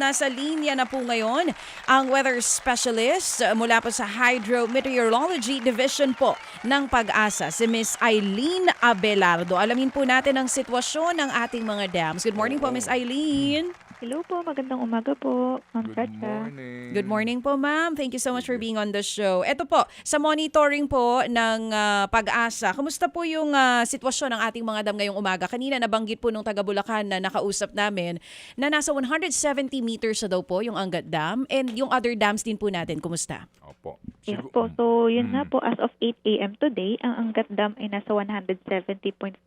nasa linya na po ngayon ang weather specialist mula po sa Hydrometeorology Division po ng Pag-asa, si Miss Eileen Abelardo. Alamin po natin ang sitwasyon ng ating mga dams. Good morning po, Miss Eileen. Hello po, magandang umaga po, Ma'am Good Chacha. morning. Good morning po, ma'am. Thank you so much for being on the show. Ito po, sa monitoring po ng Pag-asa, kumusta po yung sitwasyon ng ating mga dam ngayong umaga? Kanina nabanggit po nung taga Bulacan na nakausap namin na nasa 170 meters na daw po yung Angat Dam, and yung other dams din po natin. Kumusta? Opo. Yes po, so yun nga po, as of 8 a.m. today, ang Angat Dam ay nasa 170.47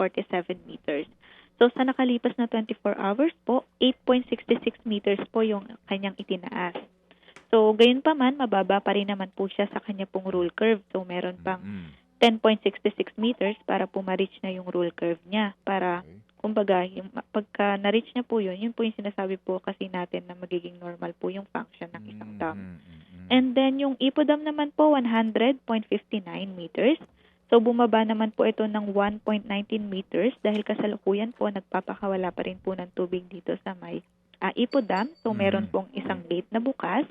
meters. So sa nakalipas na 24 hours po, 8.66 meters po yung kanyang itinaas. So gayon pa man, mababa pa rin naman po siya sa kanya pong rule curve. So meron pang 10.66 meters para po ma-reach na yung rule curve niya. Para, kumbaga, yung, pagka na-reach niya po yun po yung sinasabi po kasi natin na magiging normal po yung function ng isang dam. And then yung Ipo Dam naman po, 100.59 meters. So bumaba naman po ito ng 1.19 meters dahil kasalukuyan po nagpapakawala pa rin po ng tubig dito sa may Ipo Dam. So meron pong isang gate na bukas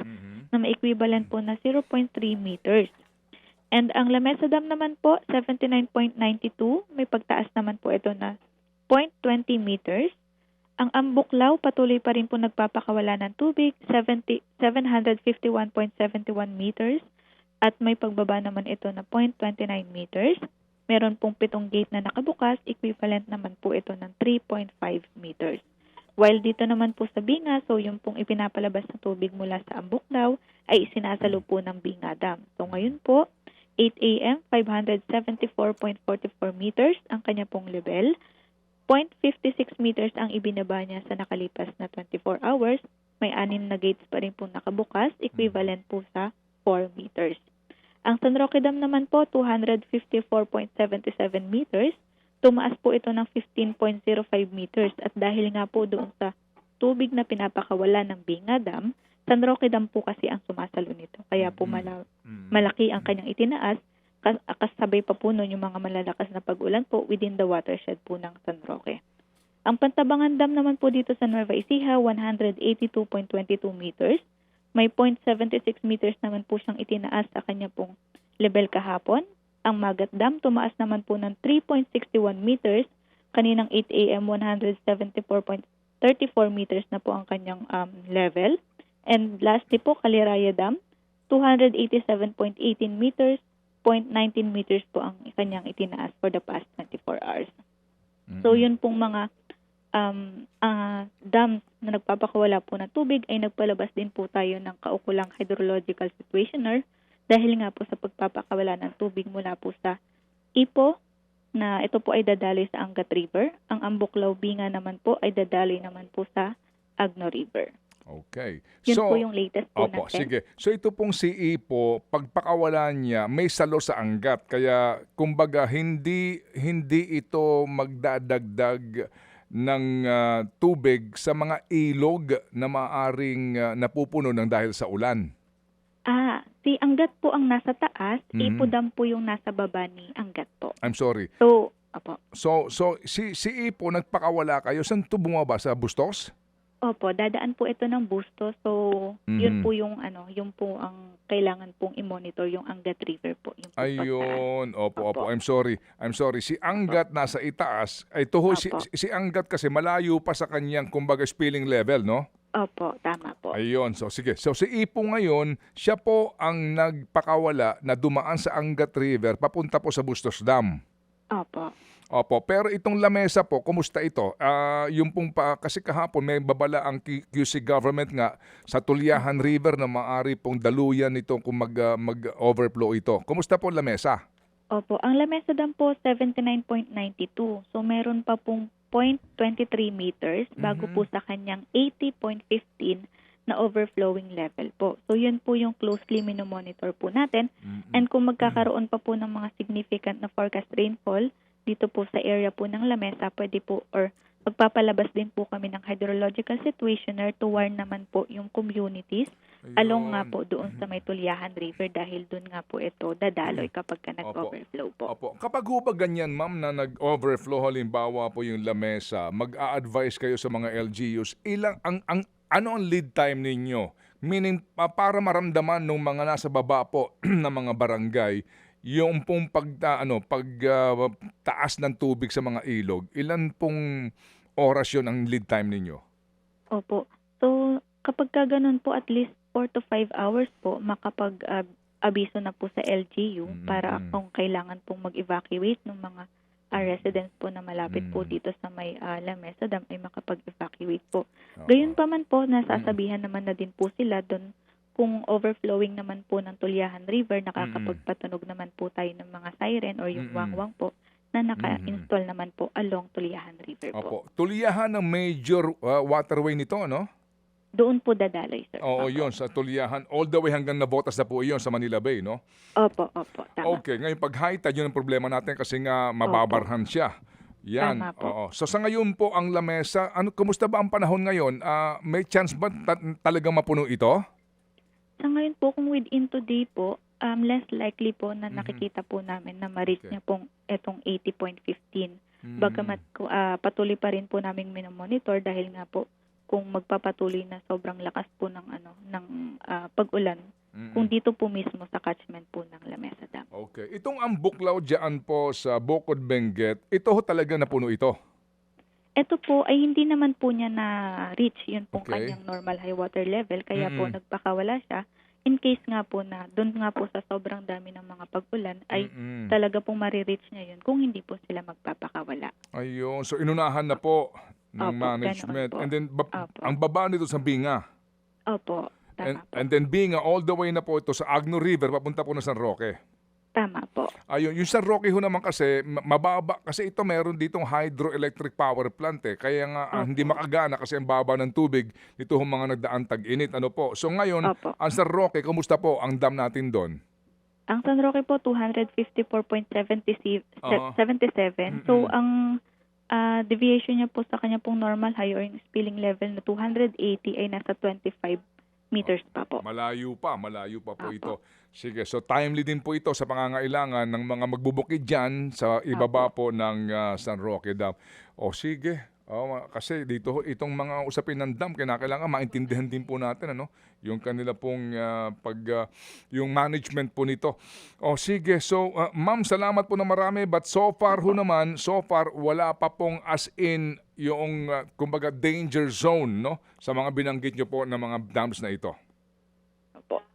na may equivalent po na 0.3 meters. And ang Lamesa Dam naman po, 79.92. May pagtaas naman po ito na 0.20 meters. Ang Ambuklaw, patuloy pa rin po nagpapakawala ng tubig, 751.71 meters. At may pagbaba naman ito na 0.29 meters. Meron pong 7 gate na nakabukas, equivalent naman po ito ng 3.5 meters. While dito naman po sa Binga, so yung pong ipinapalabas na tubig mula sa Ambuklaw ay isinasalo po ng Binga Dam. So ngayon po, 8 a.m., 574.44 meters ang kanya pong level. 0.56 meters ang ibinaba niya sa nakalipas na 24 hours. May 6 na gates pa rin po nakabukas, equivalent po sa 4 meters. Ang San Roque Dam naman po, 254.77 meters. Tumaas po ito ng 15.05 meters at dahil nga po doon sa tubig na pinapakawala ng Binga Dam, San Roque Dam po kasi ang sumasalo nito. Kaya po malaki ang kanyang itinaas, kasabay pa po nun yung mga malalakas na pag-ulan po within the watershed po ng San Roque. Ang Pantabangan Dam naman po dito sa Nueva Ecija, 182.22 meters. May 0.76 meters naman po siyang itinaas sa kanya pong level kahapon. Ang Magat Dam tumaas naman po ng 3.61 meters. Kaninang 8 a.m. 174.34 meters na po ang kanyang level. And lastly po, Caliraya Dam, 287.18 meters. 0.19 meters po ang kanyang itinaas for the past 24 hours. So yun pong mga dams na nagpapakawala po ng tubig ay nagpalabas din po tayo ng kaukulang hydrological situationer dahil nga po sa pagpapakawala ng tubig mula po sa Ipo na ito po ay dadaloy sa Angat River. Ang Ambuklaw Binga naman po ay dadaloy naman po sa Agno River. Okay. Yun po yung latest po opo, natin. sige. So ito pong si Ipo, pagpakawala niya, may salo sa Angat. Kaya kumbaga hindi ito magdadagdag ng tubig sa mga ilog na maaring napupuno ng dahil sa ulan. Si Angat po ang nasa taas, Ipo Dam po yung nasa baba ni Angat po. I'm sorry. So, opo. So si Ipo nagpakawala kayo, saan ito bumaba? Sa Bustos? Opo, dadaan po ito ng Bustos. So, yun po yung yun po ang kailangan pong i-monitor yung Angat River po. Yung po Ayun, opo. I'm sorry. Si Angat nasa itaas. Ay toho si Angat kasi malayo pa sa kanyang kumbaga spilling level, no? Opo, tama po. Ayun, so sige. So si Ipo ngayon, siya po ang nagpakawala na dumaan sa Angat River papunta po sa Bustos Dam. Opo, pero itong Lamesa po, kumusta ito? Yung pong kasi kahapon may babala ang QC government nga sa Tulyahan River na maaari pong daluyan ito kung mag-overflow ito. Kumusta po Lamesa? Opo, ang Lamesa Dam po 79.92. So meron pa pong 0.23 meters bago po sa kanyang 80.15 na overflowing level po. So yun po yung closely minomonitor po natin. And kung magkakaroon pa po ng mga significant na forecast rainfall dito po sa area po ng Lamesa, pwede po or magpapalabas din po kami ng hydrological situationer to warn naman po yung communities along nga po doon sa may Tulyahan River dahil doon nga po ito dadaloy kapag ka nag-overflow po. Opo. Kapag ho ba ganyan, ma'am, na nag-overflow halimbawa po yung Lamesa, mag-a-advise kayo sa mga LGUs, ano ang lead time ninyo? Meaning, para maramdaman ng mga nasa baba po ng mga barangay, yung pong taas ng tubig sa mga ilog, ilan pong oras yun ang lead time ninyo? Opo. So, kapag ka ganun po, at least 4 to 5 hours po, makapag-abiso na po sa LGU para kung kailangan pong mag-evacuate ng mga residents po na malapit po dito sa may La Mesa Dam ay makapag-evacuate po. Gayun pa man po, nasasabihan naman na din po sila doon kung overflowing naman po ng Tulyahan River, nakakapagpatunog naman po tayo ng mga siren or yung wangwang po na naka-install naman po along Tulyahan River po. Opo. Tulyahan ang major waterway nito, no? Doon po dadaloy, sir. Oo, Opo. yun, sa Tulyahan. All the way hanggang Navotas na po yun sa Manila Bay, no? Opo, tama. Okay, ngayon pag high tide, yun ang problema natin kasi nga mababarhan siya. Yan. Tama po. Oo. So sa ngayon po ang lamesa, kumusta ba ang panahon ngayon? May chance ba talagang mapuno ito? Sa ngayon po, kung within today po, less likely po na nakikita po namin na ma-reach niya pong etong 80.15. Bagamat patuloy pa rin po namin minomonitor dahil nga po kung magpapatuloy na sobrang lakas po ng pag-ulan, kung dito po mismo sa catchment po ng La Mesa Dam. Okay. Itong ang buklaw dyan po sa Bukod Benguet, ito ho talaga napuno ito? Ito po ay hindi naman po niya na-reach yun pong Okay. kanyang normal high water level, kaya po nagpakawala siya. In case nga po na doon nga po sa sobrang dami ng mga pag-ulan ay talaga pong marireach niya yun kung hindi po sila magpapakawala. Ayun. So inunahan na po ng Opo, management. ganoon po. And then Opo. ang baba nito sa Binga. Opo, tama po. And then Binga all the way na po ito sa Agno River papunta po na San Roque. Tama po. Ayun, yung San Roque ho naman kasi mababa kasi ito meron ditong hydroelectric power plant kaya nga hindi makagana kasi ang baba ng tubig dito ho mga nagdaan tag-init po. So ngayon, Opo. ang San Roque, kumusta po ang dam natin doon? Ang San Roque po 254.77. So ang deviation niya po sa kanya pong normal high or spilling level na 280 ay nasa 25 meters pa po. Malayo pa po Opo. ito. Sige, so timely din po ito sa pangangailangan ng mga magbubukid dyan sa ibaba po ng San Roque Dam. O sige, kasi dito itong mga usapin ng dam, kailangan maintindihan din po natin yung kanila pong yung management po nito. O sige, so ma'am, salamat po na marami, but so far wala pa pong as in yung kumbaga danger zone sa mga binanggit nyo po ng mga dams na ito. Opo.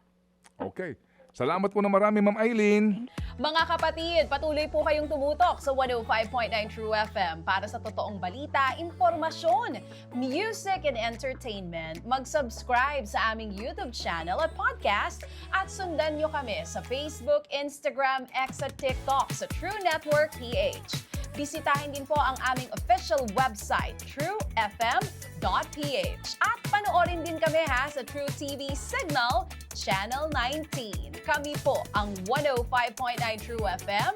Okay. Salamat po na marami, Ma'am Eileen. Mga kapatid, patuloy po kayong tumutok sa 105.9 True FM para sa totoong balita, impormasyon, music and entertainment. Mag-subscribe sa aming YouTube channel at podcast at sundan nyo kami sa Facebook, Instagram, X at TikTok sa True Network PH. Bisitahin din po ang aming official website, truefm.ph. At panoorin din kami sa True TV Signal, Channel 19. Kami po ang 105.9 True FM.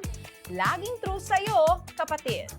Laging true sa'yo, kapatid.